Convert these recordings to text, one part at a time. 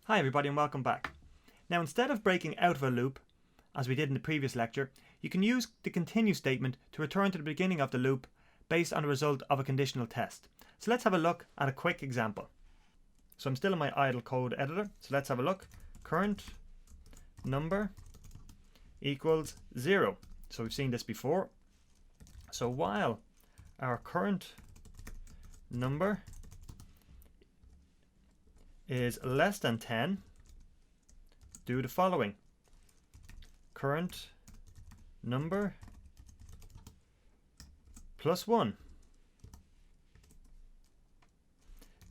Hi everybody and welcome back. Now instead of breaking out of a loop, as we did in the previous lecture, you can use the continue statement to return to the beginning of the loop based on the result of a conditional test. So let's have a look at a quick example. So I'm still in my idle code editor, so let's have a look. Current number equals 0. So we've seen this before. So while our current number is less than 10, do the following. Current number plus 1.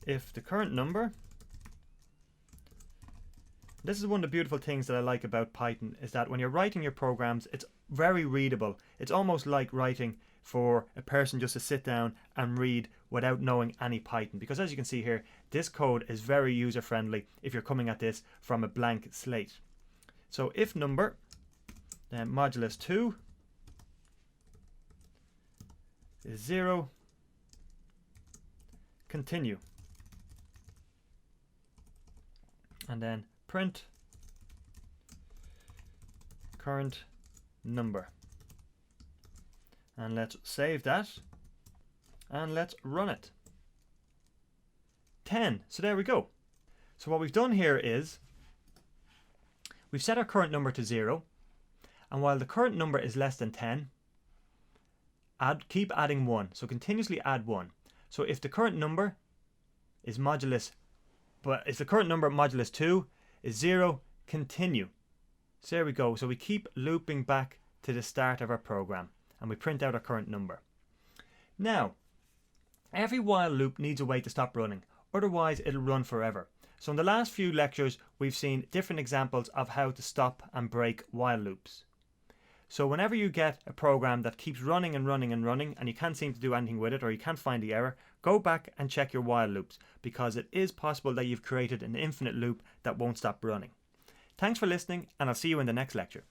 If the current number, this is one of the beautiful things that I like about Python, is that when you're writing your programs, it's very readable. It's almost like writing for a person just to sit down and read without knowing any Python, because as you can see here, this code is very user friendly if you're coming at this from a blank slate. So if number, then modulus 2 is 0, continue, and then print current number, and let's save that and let's run it. 10. So there we go. So what we've done here is we've set our current number to 0, and while the current number is less than 10, keep adding 1. So continuously add 1. So if the current number is modulus 2 is 0, continue. So there we go. So we keep looping back to the start of our program and we print out our current number. Now, every while loop needs a way to stop running, otherwise it'll run forever. So in the last few lectures we've seen different examples of how to stop and break while loops. So whenever you get a program that keeps running and running and running and you can't seem to do anything with it, or you can't find the error, go back and check your while loops, because it is possible that you've created an infinite loop that won't stop running. Thanks for listening, and I'll see you in the next lecture.